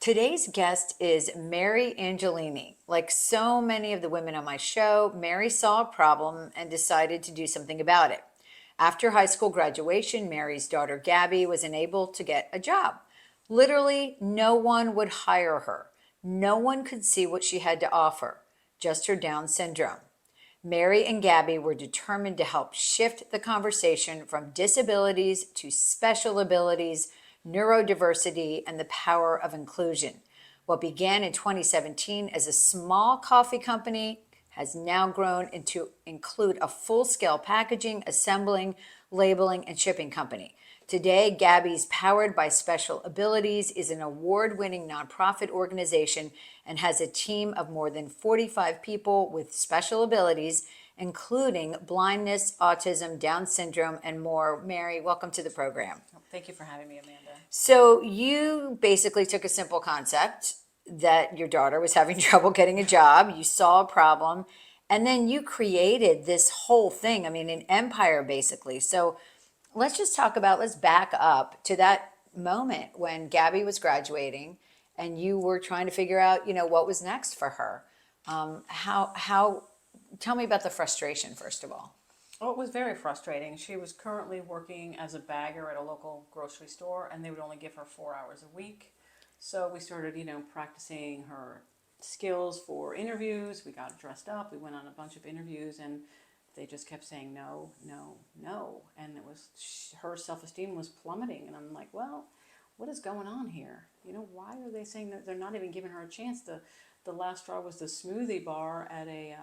Today's guest is Mary Angelini. Like so many of the women on my show, Mary saw a problem and decided to do something about it. After high school graduation, Mary's daughter Gabi was unable to get a job. Literally, no one would hire her. No one could see what she had to offer, just her Down syndrome. Mary and Gabi were determined to help shift the conversation from disabilities to special abilities, neurodiversity, and the power of inclusion. What began in 2017 as a small coffee company has now grown into include a full-scale packaging, assembling, labeling, and shipping company. Today, Gabi's Powered by Special Abilities is an award-winning nonprofit organization and has a team of more than 45 people with special abilities, including blindness, autism, Down syndrome, and more. Mary, welcome to the program. Thank you for having me, Amanda. So you basically took a simple concept that your daughter was having trouble getting a job. You saw a problem, and then you created this whole thing. I mean, an empire basically. So let's back up to that moment when Gabi was graduating and you were trying to figure out, what was next for her. Tell me about the frustration, first of all. Oh, it was very frustrating. She was currently working as a bagger at a local grocery store, and they would only give her 4 hours a week. So we started, practicing her skills for interviews. We got dressed up. We went on a bunch of interviews, and they just kept saying no, no, no. And her self-esteem was plummeting. And I'm like, well, what is going on here? Why are they saying that they're not even giving her a chance? The last straw was the smoothie bar at a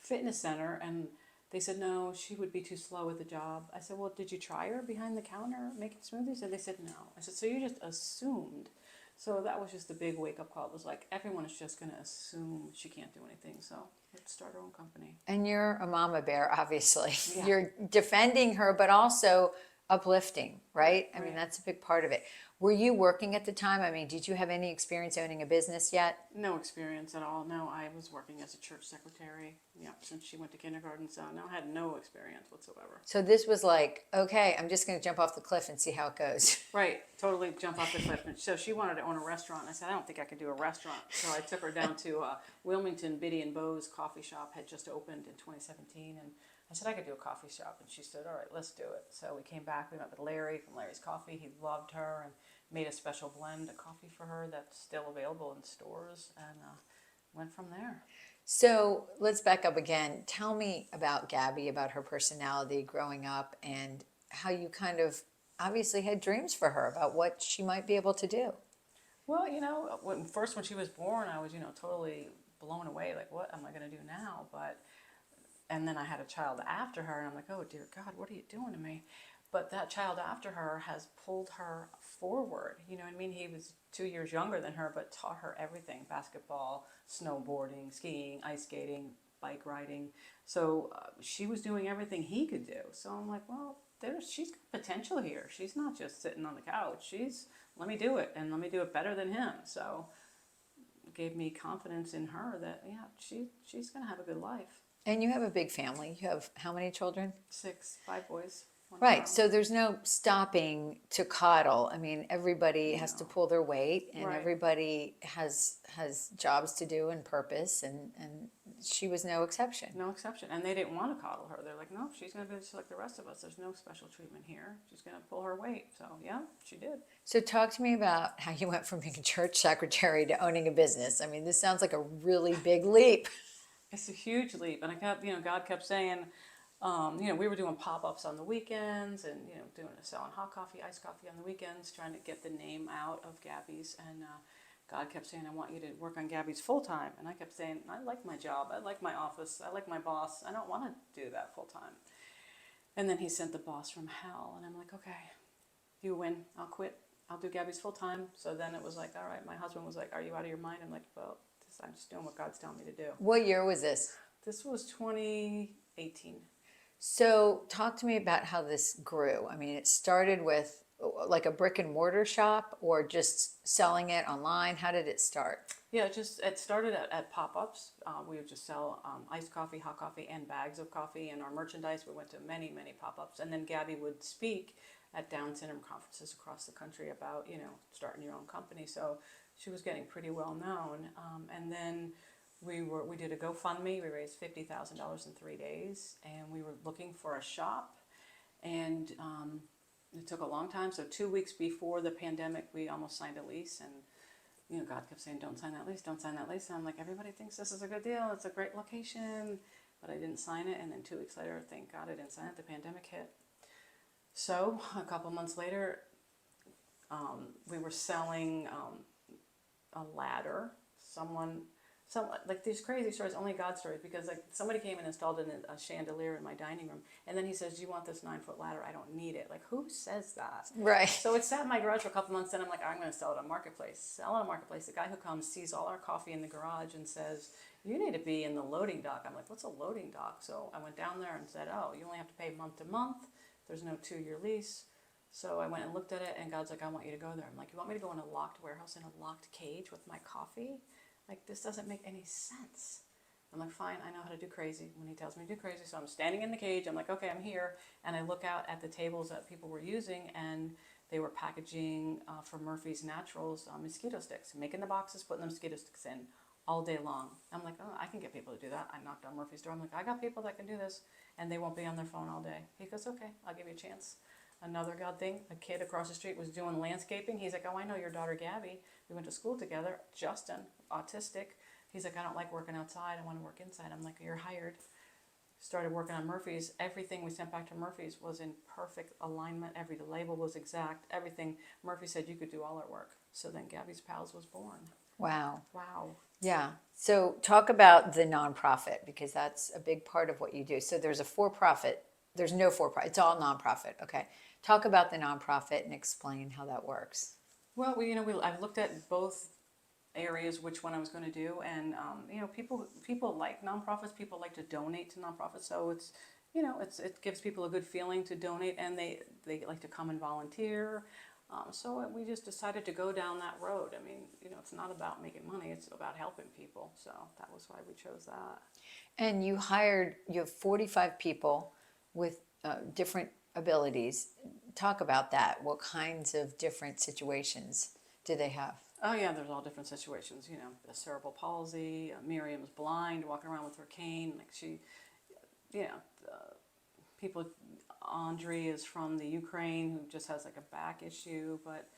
fitness center, and they said, no, she would be too slow at the job. I said, well, did you try her behind the counter making smoothies? And they said, no. I said, so you just assumed. So that was just a big wake-up call. It was like, everyone is just going to assume she can't do anything. So let's start our own company. And you're a mama bear, obviously. Yeah. You're defending her, but also uplifting, right? I mean, Right. that's a big part of it. Were you working at the time? I mean, did you have any experience owning a business yet? No experience at all. No, I was working as a church secretary, since she went to kindergarten. So no, I had no experience whatsoever. So this was like, okay, I'm just going to jump off the cliff and see how it goes. Right, totally jump off the cliff. And so she wanted to own a restaurant. I said, I don't think I could do a restaurant. So I took her down to Wilmington. Biddy and Bo's coffee shop had just opened in 2017, and I said I could do a coffee shop, and she said, all right, let's do it. So we came back. We met with Larry from Larry's Coffee. He loved her and made a special blend of coffee for her that's still available in stores, and went from there. So let's back up again. Tell me about Gabi, about her personality growing up, and how you kind of obviously had dreams for her about what she might be able to do. Well, when she was born, I was, totally blown away. Like, what am I going to do now? And then I had a child after her, and I'm like, oh, dear God, what are you doing to me? But that child after her has pulled her forward. You know what I mean? He was 2 years younger than her, but taught her everything: basketball, snowboarding, skiing, ice skating, bike riding. So she was doing everything he could do. So I'm like, well, she's got potential here. She's not just sitting on the couch. Let me do it, and let me do it better than him. So it gave me confidence in her that, she's going to have a good life. And you have a big family. You have how many children? 5 boys. Right, so there's no stopping to coddle. I mean, everybody has to pull their weight, and Right. everybody has jobs to do and purpose, and she was no exception. No exception. And they didn't want to coddle her. They're like, no, she's going to be just like the rest of us. There's no special treatment here. She's going to pull her weight. So, yeah, she did. So talk to me about how you went from being a church secretary to owning a business. I mean, this sounds like a really big leap. It's a huge leap. And God kept saying, we were doing pop-ups on the weekends, and, selling hot coffee, iced coffee on the weekends, trying to get the name out of Gabi's. And God kept saying, I want you to work on Gabi's full-time. And I kept saying, I like my job. I like my office. I like my boss. I don't want to do that full-time. And then he sent the boss from hell. And I'm like, okay, you win. I'll quit. I'll do Gabi's full-time. So then it was like, all right, my husband was like, are you out of your mind? I'm like, well, I'm just doing what God's telling me to do. What year was this? This was 2018. So talk to me about how this grew. I mean, it started with like a brick and mortar shop, or just selling it online. How did it start? Yeah, it started at pop-ups. We would just sell iced coffee, hot coffee, and bags of coffee and our merchandise. We went to many, many pop-ups. And then Gabi would speak at Down syndrome conferences across the country about, starting your own company. So she was getting pretty well known. And then we did a GoFundMe. We raised $50,000 in 3 days, and we were looking for a shop. And it took a long time. So 2 weeks before the pandemic, we almost signed a lease. And God kept saying, "Don't sign that lease. Don't sign that lease." And I'm like, everybody thinks this is a good deal. It's a great location, but I didn't sign it. And then 2 weeks later, thank God I didn't sign it. The pandemic hit. So a couple months later, we were selling a ladder. Someone like these crazy stories, only God stories, because like somebody came and installed a chandelier in my dining room, and then he says, "Do you want this 9-foot ladder? I don't need it." Like, who says that? Right. So it sat in my garage for a couple months, and I'm like, I'm going to sell it on Marketplace. Sell it on Marketplace. The guy who comes sees all our coffee in the garage and says, "You need to be in the loading dock." I'm like, "What's a loading dock?" So I went down there and said, "Oh, you only have to pay month to month. There's no 2-year lease." So I went and looked at it, and God's like, "I want you to go there." I'm like, "You want me to go in a locked warehouse in a locked cage with my coffee? Like, this doesn't make any sense." I'm like, "Fine, I know how to do crazy when he tells me to do crazy." So I'm standing in the cage. I'm like, "Okay, I'm here." And I look out at the tables that people were using, and they were packaging for Murphy's Naturals mosquito sticks, making the boxes, putting the mosquito sticks in all day long. I'm like, "Oh, I can get people to do that." I knocked on Murphy's door. I'm like, "I got people that can do this, and they won't be on their phone all day." He goes, "Okay, I'll give you a chance." Another God thing, a kid across the street was doing landscaping. He's like, "Oh, I know your daughter Gabi. We went to school together. Justin, autistic." He's like, "I don't like working outside. I want to work inside." I'm like, "You're hired." Started working on Murphy's. Everything we sent back to Murphy's was in perfect alignment. Every label was exact. Everything. Murphy said you could do all our work. So then Gabi's Pals was born. Wow. Wow. Yeah. So talk about the nonprofit, because that's a big part of what you do. So there's a for-profit. There's no for-profit. It's all nonprofit. Okay. Talk about the nonprofit and explain how that works. Well, I've looked at both areas, which one I was going to do, and people like nonprofits. People like to donate to nonprofits, so it gives people a good feeling to donate, and they like to come and volunteer. So we just decided to go down that road. I mean, it's not about making money; it's about helping people. So that was why we chose that. And you have 45 people with different abilities. Talk about that. What kinds of different situations do they have? Oh yeah, there's all different situations. The cerebral palsy. Miriam's blind, walking around with her cane. Like you know, people. Andre is from the Ukraine, who just has like a back issue, but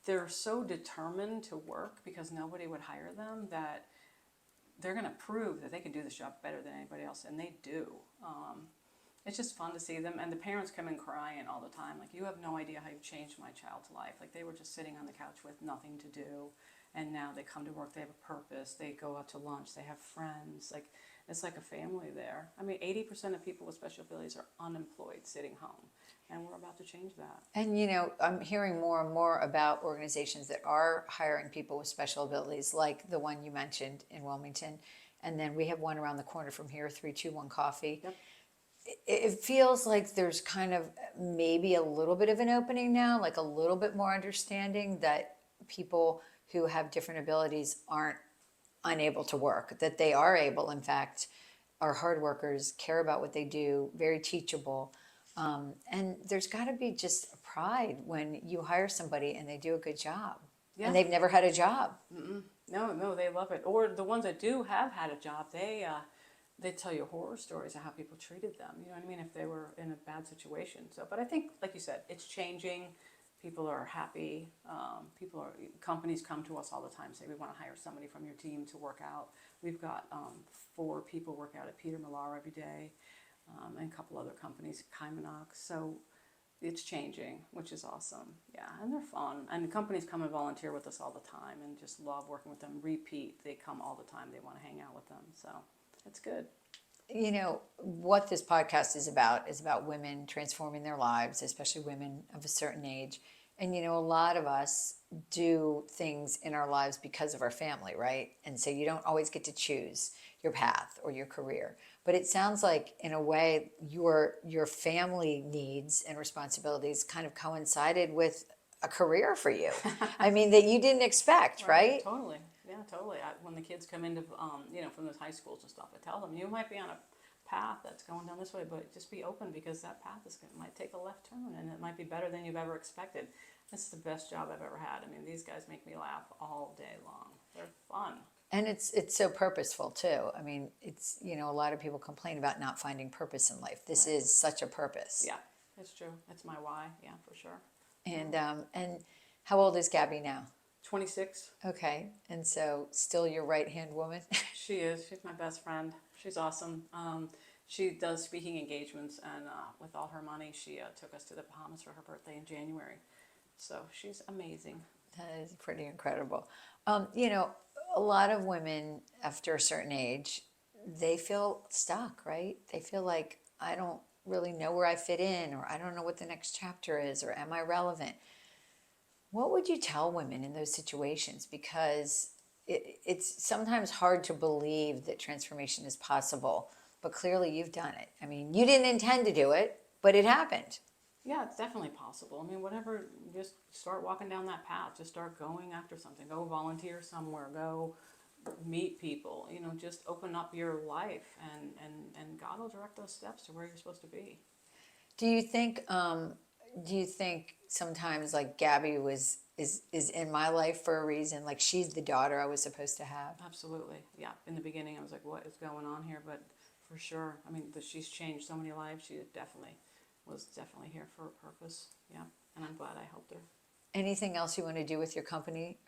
they're so determined to work because nobody would hire them that they're going to prove that they can do this job better than anybody else, and they do. It's just fun to see them, and the parents come in crying all the time. Like, "You have no idea how you've changed my child's life." Like, they were just sitting on the couch with nothing to do, and now they come to work. They have a purpose. They go out to lunch. They have friends. Like, it's like a family there. I mean, 80% of people with special abilities are unemployed, sitting home, and we're about to change that. And I'm hearing more and more about organizations that are hiring people with special abilities, like the one you mentioned in Wilmington. And then we have one around the corner from here, 321 Coffee. Yep. It feels like there's kind of maybe a little bit of an opening now, like a little bit more understanding that people who have different abilities aren't unable to work, that they are able, in fact, are hard workers, care about what they do, very teachable. And there's got to be just a pride when you hire somebody and they do a good job. Yeah. And they've never had a job. No, they love it. Or the ones that do have had a job, they tell you horror stories of how people treated them. You know what I mean? If they were in a bad situation. So, but I think, like you said, it's changing. People are happy. Companies come to us all the time, say, "We want to hire somebody from your team to work out." We've got 4 people work out at Peter Millar every day, and a couple other companies, Kymanox. So it's changing, which is awesome. Yeah, and they're fun. And the companies come and volunteer with us all the time and just love working with them. Repeat, they come all the time. They want to hang out with them. So it's good. What this podcast is about women transforming their lives, especially women of a certain age. And a lot of us do things in our lives because of our family, right? And so you don't always get to choose your path or your career. But it sounds like, in a way, your family needs and responsibilities kind of coincided with a career for you. I mean, that you didn't expect, right? Totally. Yeah, totally. When the kids come into, from those high schools and stuff, I tell them, "You might be on a path that's going down this way, but just be open because that path might take a left turn and it might be better than you've ever expected. This is the best job I've ever had. I mean, these guys make me laugh all day long. They're fun. And it's so purposeful too. I mean, it's, you know, a lot of people complain about not finding purpose in life. This Right. is such a purpose. Yeah, it's true. It's my why. Yeah, for sure. And how old is Gabby now? 26. Okay, and so still your right hand woman. She is. She's my best friend. She's awesome. She does speaking engagements, and with all her money, she took us to the Bahamas for her birthday in January. So she's amazing. That is pretty incredible. You know, a lot of women after a certain age, they feel stuck, right? They feel like I don't really know where I fit in, or I don't know what the next chapter is, or am I relevant? What would you tell women in those situations? Because it's sometimes hard to believe that transformation is possible, but clearly you've done it. I mean, you didn't intend to do it, but it happened. Yeah, it's definitely possible. I mean, whatever, just start walking down that path. Just start going after something. Go volunteer somewhere. Go meet people. You know, just open up your life, and God will direct those steps to where you're supposed to be. Do you think sometimes like Gabby is in my life for a reason? Like she's the daughter I was supposed to have. Absolutely. Yeah. In the beginning, I was like, what is going on here? But for sure, I mean, she's changed so many lives. She was definitely here for a purpose. Yeah. And I'm glad I helped her. Anything else you want to do with your company?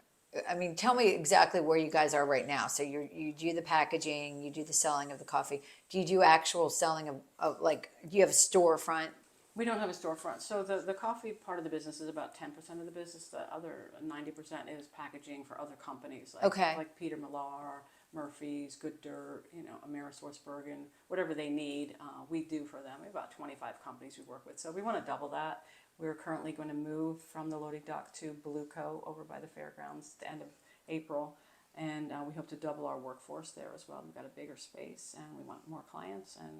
I mean, tell me exactly where you guys are right now. So you do the packaging, you do the selling of the coffee. Do you do actual selling of like, do you have a storefront? We don't have a storefront. So the coffee part of the business is about 10% of the business. The other 90% is packaging for other companies like Peter Millar, Murphy's, Good Dirt, you know, AmerisourceBergen, whatever they need, we do for them. We have about 25 companies we work with. So we want to double that. We're currently going to move from the loading dock to Beluco over by the fairgrounds at the end of April. And we hope to double our workforce there as well. We've got a bigger space and we want more clients and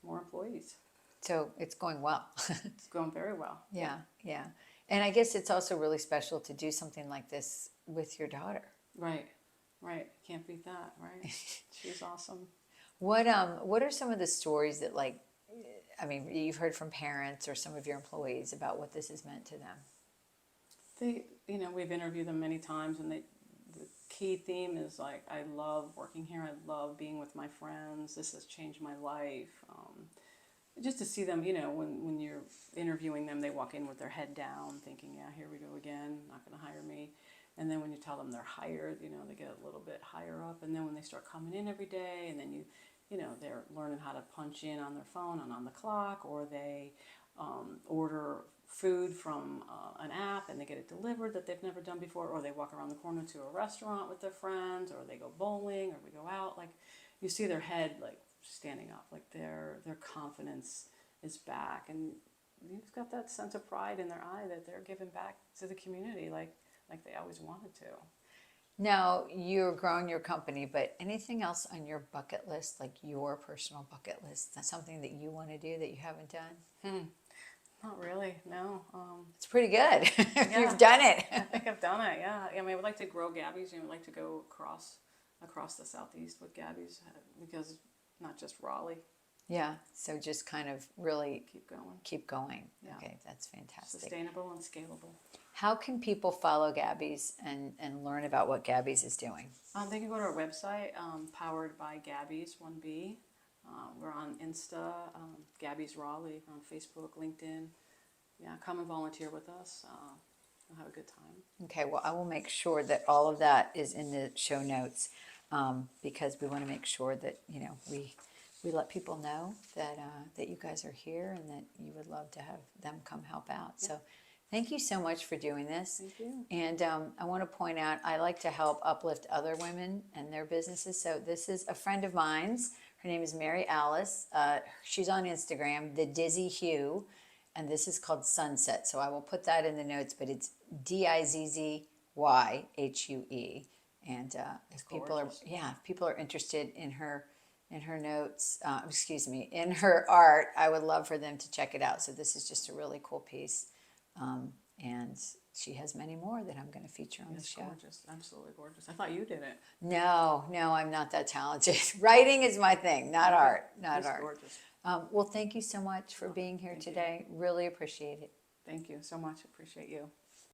more employees. So it's going well. It's going very well. Yeah, yeah. And I guess it's also really special to do something like this with your daughter. Right, right. Can't beat that, right? She's awesome. What are some of the stories that like, I mean, you've heard from parents or some of your employees about what this has meant to them? You know, we've interviewed them many times, and the key theme is like, I love working here. I love being with my friends. This has changed my life. Just to see them, you know, when you're interviewing them, they walk in with their head down thinking, yeah, here we go again, not going to hire me. And then when you tell them they're hired, you know, they get a little bit higher up. And then when they start coming in every day, and then you know, they're learning how to punch in on their phone and on the clock, or they order food from an app and they get it delivered that they've never done before, or they walk around the corner to a restaurant with their friends, or they go bowling, or we go out. Like, you see their head like standing up, like their confidence is back, and you've got that sense of pride in their eye that they're giving back to the community like they always wanted to. Now you're growing your company, but anything else on your bucket list, like your personal bucket list? That's something that you want to do that you haven't done? Not really, no. It's pretty good. Yeah, You've done it. I think I've done it. Yeah, I mean, I would like to grow Gabby's. You know, I'd like to go across the southeast with Gabby's, because not just Raleigh. Yeah, so just kind of really Keep going. Yeah. Okay, that's fantastic. Sustainable and scalable. How can people follow Gabby's and learn about what Gabby's is doing? They can go to our website, powered by Gabby's 1B. We're on Insta, Gabby's Raleigh. We're on Facebook, LinkedIn. Yeah, come and volunteer with us. We'll have a good time. Okay, well, I will make sure that all of that is in the show notes, because we want to make sure that, you know, we let people know that that you guys are here and that you would love to have them come help out. Yeah. So thank you so much for doing this. Thank you. And I want to point out, I like to help uplift other women and their businesses. So this is a friend of mine's. Her name is Mary Alice. She's on Instagram, The Dizzy Hue, and this is called Sunset. So I will put that in the notes, but it's DIZZYHUE. And if people are interested in her notes, in her art, I would love for them to check it out. So this is just a really cool piece. And she has many more that I'm going to feature on the It's show. gorgeous, absolutely gorgeous. I thought you did it. No, no, I'm not that talented. Writing is my thing, not Okay. art, not Just art. gorgeous. Well, thank you so much for being here thank you. today. Really appreciate it. Thank you so much. Appreciate you.